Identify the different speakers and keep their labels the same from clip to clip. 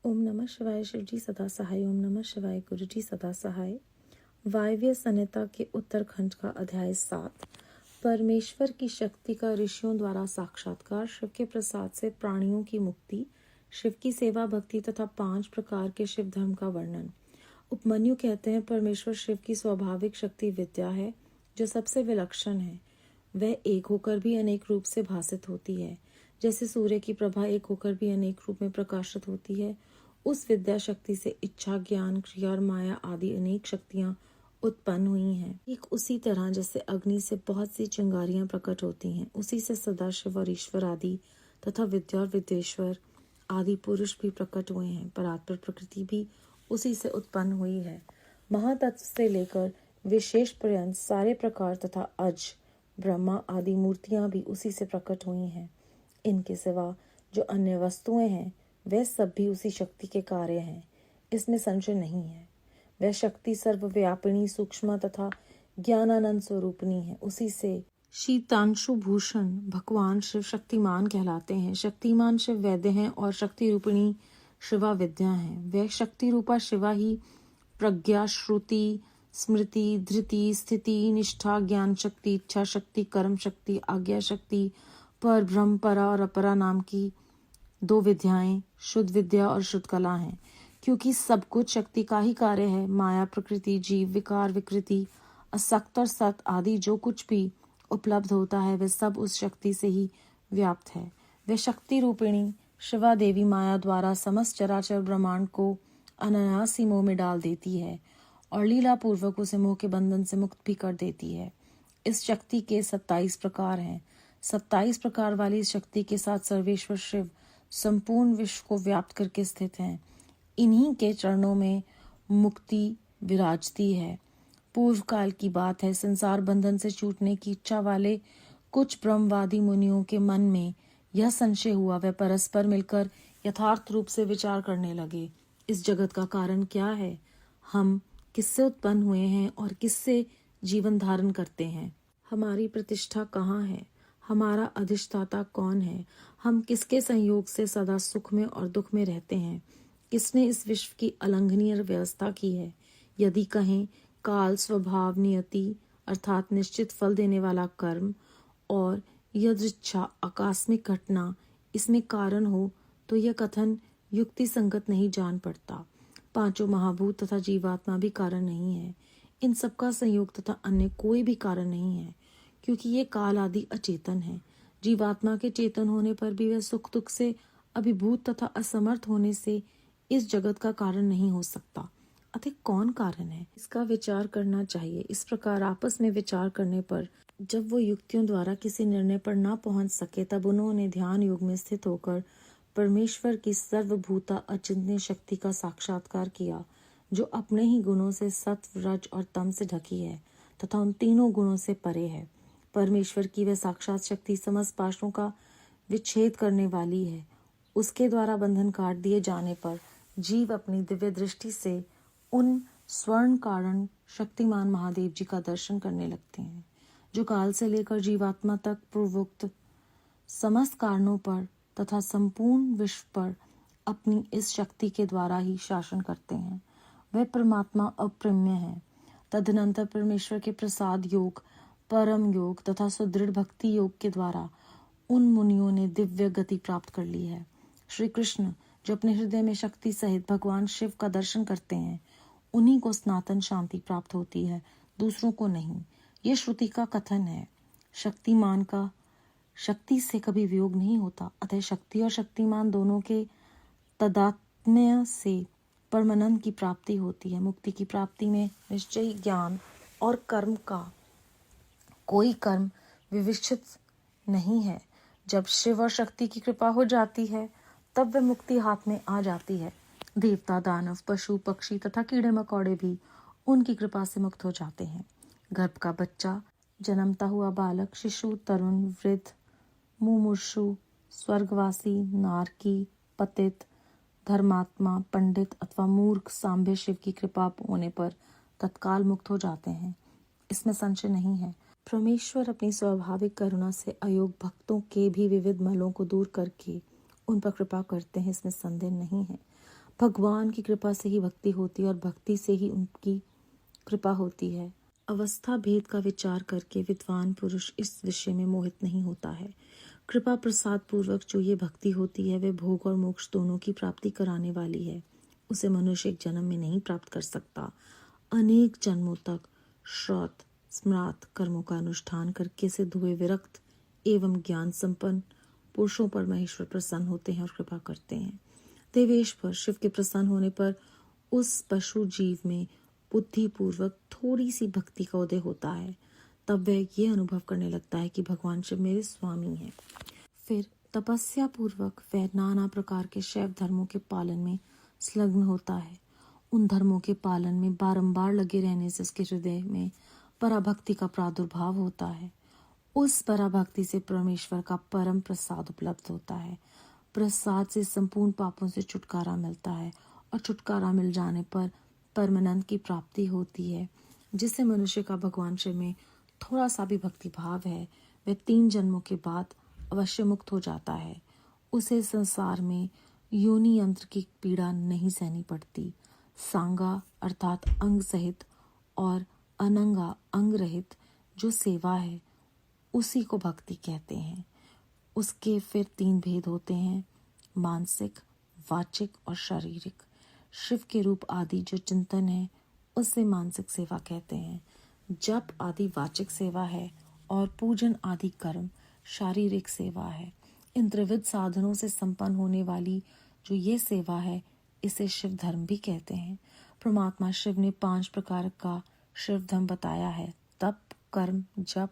Speaker 1: ओम नमः शिवाय। शिव जी सदा सहाय। ओम नमः शिवाय। गुरु जी सदा सहाय। वायव्य संहिता के उत्तरखंड का अध्याय 7। परमेश्वर की शक्ति का ऋषियों द्वारा साक्षात्कार, शिव के प्रसाद से प्राणियों की मुक्ति, शिव की सेवा भक्ति तथा 5 प्रकार के शिव धर्म का वर्णन। उपमन्यु कहते हैं, परमेश्वर शिव की स्वाभाविक शक्ति विद्या है जो सबसे विलक्षण है। वह एक होकर भी अनेक रूप से भासित होती है। जैसे सूर्य की प्रभा एक होकर भी अनेक रूप में प्रकाशित होती है, उस विद्या शक्ति से इच्छा, ज्ञान, क्रिया और माया आदि अनेक शक्तियां उत्पन्न हुई हैं। ठीक उसी तरह जैसे अग्नि से बहुत सी चिंगारियां प्रकट होती हैं, उसी से सदाशिव और ईश्वर आदि तथा विद्या और विद्येश्वर आदि पुरुष भी प्रकट हुए हैं। परात्पर प्रकृति भी उसी से उत्पन्न हुई है। महातत्व से लेकर विशेष पर्यंत सारे प्रकार तथा अज, ब्रह्मा आदि मूर्तियां भी उसी से प्रकट हुई हैं। इनके सिवा जो अन्य वस्तुएं हैं वह सब भी उसी शक्ति के कार्य हैं, इसमें संशय नहीं है। वह शक्ति सर्वव्यापिनी, सूक्ष्म तथा ज्ञानानंद स्वरूपनी है। उसी से शीतांशु भूषण भगवान शिव शक्तिमान कहलाते हैं। शक्तिमान शिव वैद्य हैं और शक्ति रूपिणी शिवा विद्या हैं। वह शक्ति रूपा शिवा ही प्रज्ञा, श्रुति, स्मृति, धृति, स्थिति, निष्ठा, ज्ञान शक्ति, इच्छा शक्ति, कर्म शक्ति, आज्ञा शक्ति, पर ब्रह्म, परा और अपरा नाम की 2 विद्याएं शुद्ध विद्या और शुद्ध कला हैं। क्योंकि सब कुछ शक्ति का ही कार्य है। माया, प्रकृति, जीव, विकार, विकृति, असक्त और सत आदि जो कुछ भी उपलब्ध होता है वह सब उस शक्ति से ही व्याप्त है। वह शक्ति रूपिणी शिवा देवी माया द्वारा समस्त चराचर ब्रह्मांड को अनायास ही मोह में डाल देती है और लीला पूर्वक उसे मोह के बंधन से मुक्त भी कर देती है। इस शक्ति के 27 प्रकार हैं। 27 प्रकार वाली इस शक्ति के साथ सर्वेश्वर शिव संपूर्ण विश्व को व्याप्त करके स्थित हैं। इन्हीं के चरणों में मुक्ति विराजती है। पूर्व काल की बात है, संसार बंधन से छूटने की इच्छा वाले कुछ ब्रह्मवादी मुनियों के मन में यह संशय हुआ। वे परस्पर मिलकर यथार्थ रूप से विचार करने लगे, इस जगत का कारण क्या है, हम किससे उत्पन्न हुए हैं और किससे जीवन धारण करते हैं, हमारी प्रतिष्ठा कहाँ है, हमारा अधिष्ठाता कौन है, हम किसके संयोग से सदा सुख में और दुख में रहते हैं, किसने इस विश्व की अलंघनीय व्यवस्था की है। यदि कहें काल, स्वभाव, नियति अर्थात निश्चित फल देने वाला कर्म और यदृच्छा आकस्मिक घटना इसमें कारण हो तो यह कथन युक्ति संगत नहीं जान पड़ता। 5 महाभूत तथा जीवात्मा भी कारण नहीं है। इन सबका संयोग तथा अन्य कोई भी कारण नहीं है, क्योंकि ये काल आदि अचेतन है। जीवात्मा के चेतन होने पर भी वह सुख दुख से अभिभूत तथा असमर्थ होने से इस जगत का कारण नहीं हो सकता। अतः कौन कारण है, इसका विचार करना चाहिए। इस प्रकार आपस में विचार करने पर जब वो युक्तियों द्वारा किसी निर्णय पर न पहुंच सके, तब उन्होंने ध्यान योग में स्थित होकर परमेश्वर की सर्वभूता अचिंत्य शक्ति का साक्षात्कार किया, जो अपने ही गुणों से सत्व, रज और तम से ढकी है तथा उन तीनों गुणों से परे है। परमेश्वर की वह साक्षात शक्ति समस्त पाशों का विच्छेद करने वाली है। उसके द्वारा बंधन काट दिए जाने पर जीव अपनी दिव्य दृष्टि से उन स्वर्ण कारण शक्तिमान महादेव जी का दर्शन करने लगते हैं, जो काल से लेकर जीवात्मा तक पूर्वोक्त समस्त कारणों पर तथा संपूर्ण विश्व पर अपनी इस शक्ति के द्वारा ही शासन करते हैं। वह परमात्मा अप्रमेय है। तदनंतर परमेश्वर के प्रसाद योग, परम योग तथा सुदृढ़ भक्ति योग के द्वारा उन मुनियों ने दिव्य गति प्राप्त कर ली है। श्री कृष्ण जो अपने हृदय में शक्ति सहित भगवान शिव का दर्शन करते हैं, उन्हीं को सनातन शांति प्राप्त होती है, दूसरों को नहीं। यह श्रुति का कथन है। शक्तिमान का शक्ति से कभी वियोग नहीं होता। अतः शक्ति और शक्तिमान दोनों के तदात्म्य से परमानंद की प्राप्ति होती है। मुक्ति की प्राप्ति में निश्चय, ज्ञान और कर्म का कोई कर्म विवक्षित नहीं है। जब शिव और शक्ति की कृपा हो जाती है तब वह मुक्ति हाथ में आ जाती है। देवता, दानव, पशु, पक्षी तथा कीड़े मकोड़े भी उनकी कृपा से मुक्त हो जाते हैं। गर्भ का बच्चा, जन्मता हुआ बालक, शिशु, तरुण, वृद्ध, मुमुक्षु, स्वर्गवासी, नारकी, पतित, धर्मात्मा, पंडित अथवा मूर्ख सांभे शिव की कृपा होने पर तत्काल मुक्त हो जाते हैं, इसमें संशय नहीं है। परमेश्वर अपनी स्वाभाविक करुणा से अयोग्य भक्तों के भी विविध मलों को दूर करके उन पर कृपा करते हैं, इसमें संदेह नहीं है। भगवान की कृपा से ही भक्ति होती है और भक्ति से ही उनकी कृपा होती है। अवस्था भेद का विचार करके विद्वान पुरुष इस विषय में मोहित नहीं होता है। कृपा प्रसाद पूर्वक जो ये भक्ति होती है वे भोग और मोक्ष दोनों की प्राप्ति कराने वाली है। उसे मनुष्य एक जन्म में नहीं प्राप्त कर सकता। अनेक जन्मों तक श्रौत स्मृत कर्मों का अनुष्ठान करके सिद्ध हुए विरक्त एवं ज्ञान संपन्न पुरुषों पर महेश्वर प्रसन्न होते हैं और कृपा करते हैं। देवेश पर शिव के प्रसन्न होने पर उस पशु जीव में बुद्धि पूर्वक थोड़ी सी भक्ति का उदय होता है। तब वह ये अनुभव करने लगता है कि भगवान शिव मेरे स्वामी हैं। फिर तपस्या पूर्वक वह नाना प्रकार के शैव धर्मों के पालन में संलग्न होता है। उन धर्मों के पालन में बारंबार लगे रहने से उसके हृदय में पराभक्ति का प्रादुर्भाव होता है। उस पराभक्ति से परमेश्वर का परम प्रसाद उपलब्ध होता है। प्रसाद से संपूर्ण पापों से छुटकारा मिलता है और छुटकारा मिल जाने पर परमानंद की प्राप्ति होती है। जिससे मनुष्य का भगवान शिव में थोड़ा सा भी भक्ति भाव है वह 3 जन्मों के बाद अवश्य मुक्त हो जाता है। उसे संसार में योनि यंत्र की पीड़ा नहीं सहनी पड़ती। सांगा अर्थात अंग सहित और अनंगा अंग रहित जो सेवा है उसी को भक्ति कहते हैं। उसके फिर 3 भेद होते हैं, मानसिक, वाचिक और शारीरिक। शिव के रूप आदि जो चिंतन है उससे मानसिक सेवा कहते हैं। जप आदि वाचिक सेवा है और पूजन आदि कर्म शारीरिक सेवा है। इन त्रिविध साधनों से संपन्न होने वाली जो ये सेवा है इसे शिव धर्म भी कहते हैं। परमात्मा शिव ने 5 प्रकार का शिव धर्म बताया है, तप, कर्म, जप,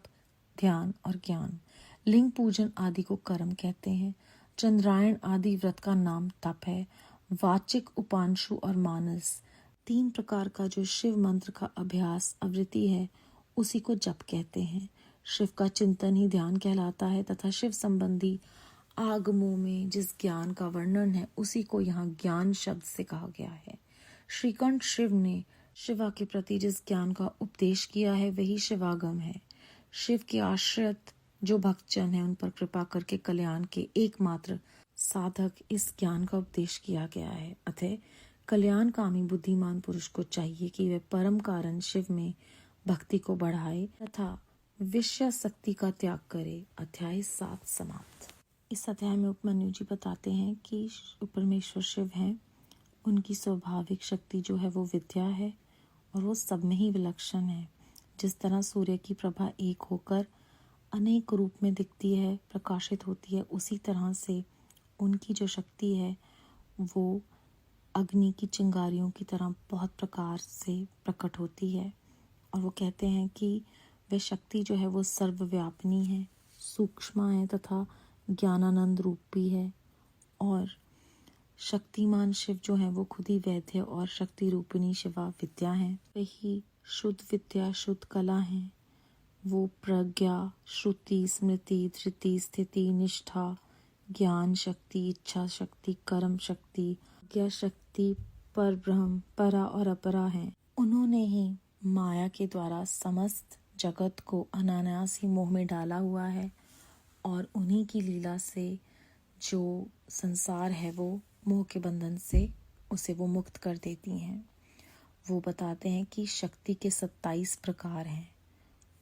Speaker 1: ध्यान और ज्ञान। लिंग पूजन आदि को कर्म कहते हैं। चंद्रायण आदि व्रत का नाम तप है। वाचिक, उपांशु और मानस 3 प्रकार का जो शिव मंत्र का अभ्यास आवृत्ति है उसी को जप कहते हैं। शिव का चिंतन ही ध्यान कहलाता है तथा शिव संबंधी आगमों में जिस ज्ञान का वर्णन है उसी को यहाँ ज्ञान शब्द से कहा गया है। श्रीकंठ शिव ने शिवा के प्रति जिस ज्ञान का उपदेश किया है वही शिवागम है। शिव के आश्रित जो भक्तजन है उन पर कृपा करके कल्याण के एकमात्र साधक इस ज्ञान का उपदेश किया गया है। अतः कल्याणकामी बुद्धिमान पुरुष को चाहिए कि वह परम कारण शिव में भक्ति को बढ़ाए तथा विषयासक्ति का त्याग करे। अध्याय 7 समाप्त। इस अध्याय में उपमन्यु जी बताते हैं कि परमेश्वर शिव हैं, उनकी स्वाभाविक शक्ति जो है वो विद्या है और वो सब में ही विलक्षण है। जिस तरह सूर्य की प्रभा एक होकर अनेक रूप में दिखती है, प्रकाशित होती है, उसी तरह से उनकी जो शक्ति है वो अग्नि की चिंगारियों की तरह बहुत प्रकार से प्रकट होती है। और वो कहते हैं कि वह शक्ति जो है वो सर्वव्यापिनी है, सूक्ष्म है तथा ज्ञानानंद रूप भी है। और शक्तिमान शिव जो है वो खुद ही वैद्य और शक्ति रूपिणी शिवा विद्या है। वही शुद्ध विद्या, शुद्ध कला है। वो प्रज्ञा, श्रुति, स्मृति, धृति, स्थिति, निष्ठा, ज्ञान शक्ति, इच्छा शक्ति, कर्म शक्ति, ज्ञा शक्ति, पर ब्रह्म, परा और अपरा है। उन्होंने ही माया के द्वारा समस्त जगत को अनायास ही मोह में डाला हुआ है और उन्हीं की लीला से जो संसार है वो मोह के बंधन से उसे वो मुक्त कर देती हैं। वो बताते हैं कि शक्ति के 27 प्रकार हैं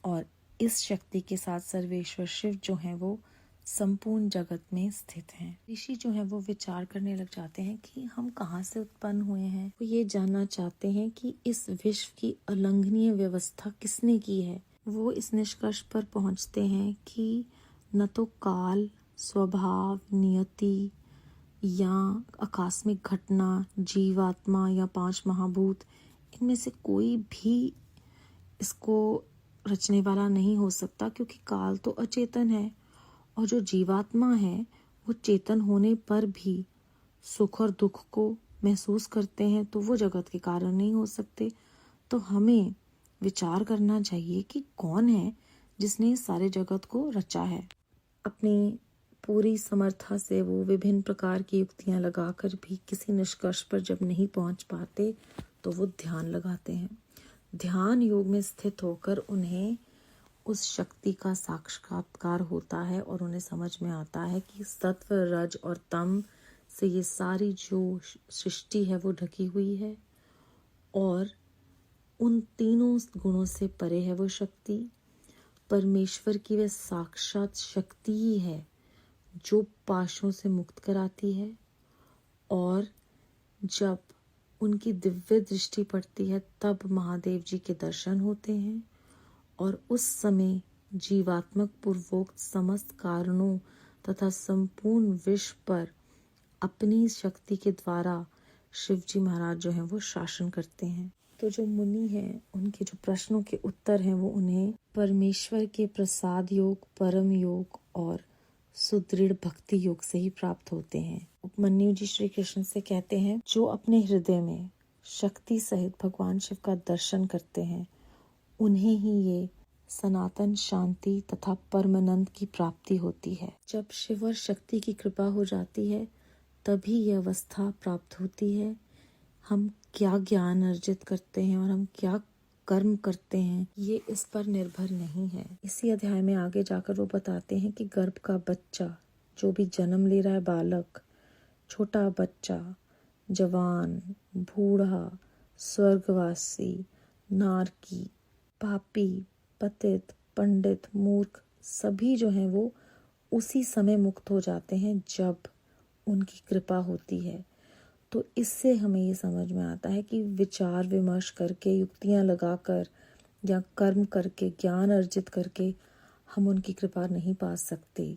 Speaker 1: और इस शक्ति के साथ सर्वेश्वर शिव जो हैं वो संपूर्ण जगत में स्थित हैं। ऋषि जो हैं वो विचार करने लग जाते हैं कि हम कहाँ से उत्पन्न हुए हैं। वो ये जानना चाहते हैं कि इस विश्व की अलंघनीय व्यवस्था किसने की है। वो इस निष्कर्ष पर पहुँचते हैं कि न तो काल, स्वभाव, नियति या आकस्मिक घटना, जीवात्मा या 5 महाभूत, इनमें से कोई भी इसको रचने वाला नहीं हो सकता, क्योंकि काल तो अचेतन है और जो जीवात्मा है वो चेतन होने पर भी सुख और दुख को महसूस करते हैं, तो वो जगत के कारण नहीं हो सकते। तो हमें विचार करना चाहिए कि कौन है जिसने सारे जगत को रचा है। अपनी पूरी समर्था से वो विभिन्न प्रकार की युक्तियां लगाकर भी किसी निष्कर्ष पर जब नहीं पहुंच पाते तो वो ध्यान लगाते हैं। ध्यान योग में स्थित होकर उन्हें उस शक्ति का साक्षात्कार होता है और उन्हें समझ में आता है कि सत्व, रज और तम से ये सारी जो सृष्टि है वो ढकी हुई है, और उन तीनों गुणों से परे है वो शक्ति। परमेश्वर की वह साक्षात शक्ति ही है जो पाशों से मुक्त कराती है, और जब उनकी दिव्य दृष्टि पड़ती है तब महादेव जी के दर्शन होते हैं, और उस समय जीवात्मक पूर्वोक्त समस्त कारणों तथा संपूर्ण विश्व पर अपनी शक्ति के द्वारा शिवजी महाराज जो हैं वो शासन करते हैं। तो जो मुनि हैं उनके जो प्रश्नों के उत्तर हैं वो उन्हें परमेश्वर के प्रसाद योग, परम योग और सुदृढ़ भक्ति योग से ही प्राप्त होते हैं। उपमन्यु जी श्री कृष्ण से कहते हैं, जो अपने हृदय में शक्ति सहित भगवान शिव का दर्शन करते हैं उन्हें ही ये सनातन शांति तथा परमानंद की प्राप्ति होती है। जब शिव और शक्ति की कृपा हो जाती है तभी यह अवस्था प्राप्त होती है। हम क्या ज्ञान अर्जित करते हैं और हम क्या कर्म करते हैं ये इस पर निर्भर नहीं है। इसी अध्याय में आगे जाकर वो बताते हैं कि गर्भ का बच्चा जो भी जन्म ले रहा है, बालक, छोटा बच्चा, जवान, बूढ़ा, स्वर्गवासी, नारकी, पापी, पतित, पंडित, मूर्ख, सभी जो हैं वो उसी समय मुक्त हो जाते हैं जब उनकी कृपा होती है। तो इससे हमें ये समझ में आता है कि विचार विमर्श करके, युक्तियां लगाकर या कर्म करके, ज्ञान अर्जित करके हम उनकी कृपा नहीं पा सकते।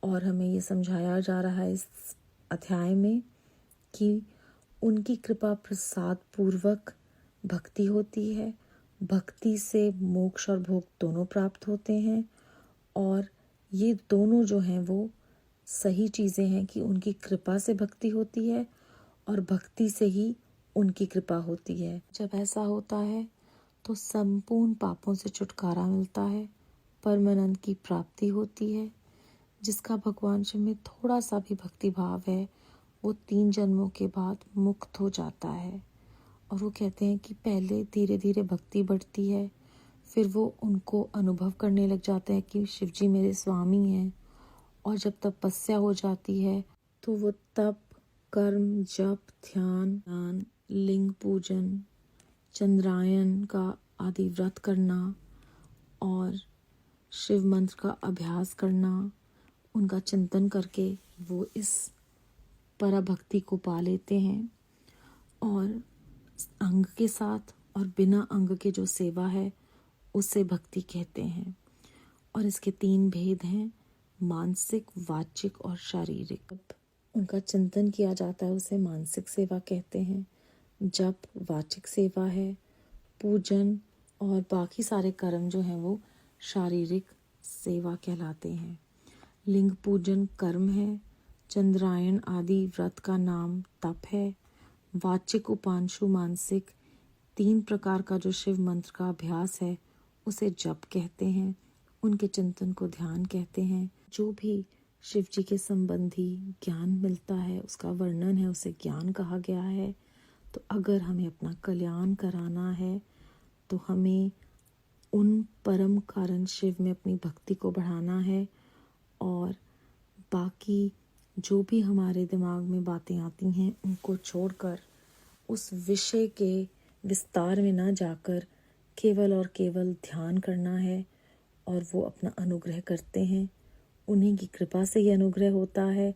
Speaker 1: और हमें ये समझाया जा रहा है इस अध्याय में कि उनकी कृपा प्रसाद पूर्वक भक्ति होती है। भक्ति से मोक्ष और भोग दोनों प्राप्त होते हैं, और ये दोनों जो हैं वो सही चीज़ें हैं कि उनकी कृपा से भक्ति होती है और भक्ति से ही उनकी कृपा होती है। जब ऐसा होता है तो संपूर्ण पापों से छुटकारा मिलता है, परमानंद की प्राप्ति होती है। जिसका भगवान शिव में थोड़ा सा भी भक्ति भाव है वो 3 जन्मों के बाद मुक्त हो जाता है। और वो कहते हैं कि पहले धीरे धीरे भक्ति बढ़ती है, फिर वो उनको अनुभव करने लग जाते हैं कि शिवजी मेरे स्वामी हैं। और जब तपस्या हो जाती है तो वो तप, कर्म, जप, ध्यान, लिंग पूजन, चंद्रायन का आदि व्रत करना और शिव मंत्र का अभ्यास करना, उनका चिंतन करके वो इस पराभक्ति को पा लेते हैं। और अंग के साथ और बिना अंग के जो सेवा है उसे भक्ति कहते हैं। और इसके 3 भेद हैं, मानसिक, वाचिक और शारीरिक। उनका चिंतन किया जाता है उसे मानसिक सेवा कहते हैं। जप वाचिक सेवा है, पूजन और बाकी सारे कर्म जो हैं वो शारीरिक सेवा कहलाते हैं। लिंग पूजन कर्म है, चंद्रायन आदि व्रत का नाम तप है, वाचिक उपांशु मानसिक 3 प्रकार का जो शिव मंत्र का अभ्यास है उसे जप कहते हैं। उनके चिंतन को ध्यान कहते हैं। जो भी शिव जी के संबंधी ज्ञान मिलता है उसका वर्णन है, उसे ज्ञान कहा गया है। तो अगर हमें अपना कल्याण कराना है तो हमें उन परम कारण शिव में अपनी भक्ति को बढ़ाना है, और बाकी जो भी हमारे दिमाग में बातें आती हैं उनको छोड़कर उस विषय के विस्तार में ना जाकर केवल और केवल ध्यान करना है। और वो अपना अनुग्रह करते हैं, उन्हीं की कृपा से ये अनुग्रह होता है।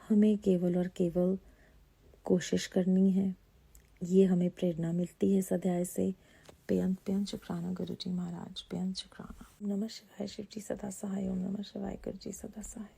Speaker 1: हमें केवल और केवल कोशिश करनी है। ये हमें प्रेरणा मिलती है इस अध्याय से। बेअंत बेअंत शुक्राना गुरु जी महाराज, बेअंत शुक्राना। नमः शिवाय, शिव जी सदा सहाय। ओम नमः शिवाय, गुरु जी सदा सहाय।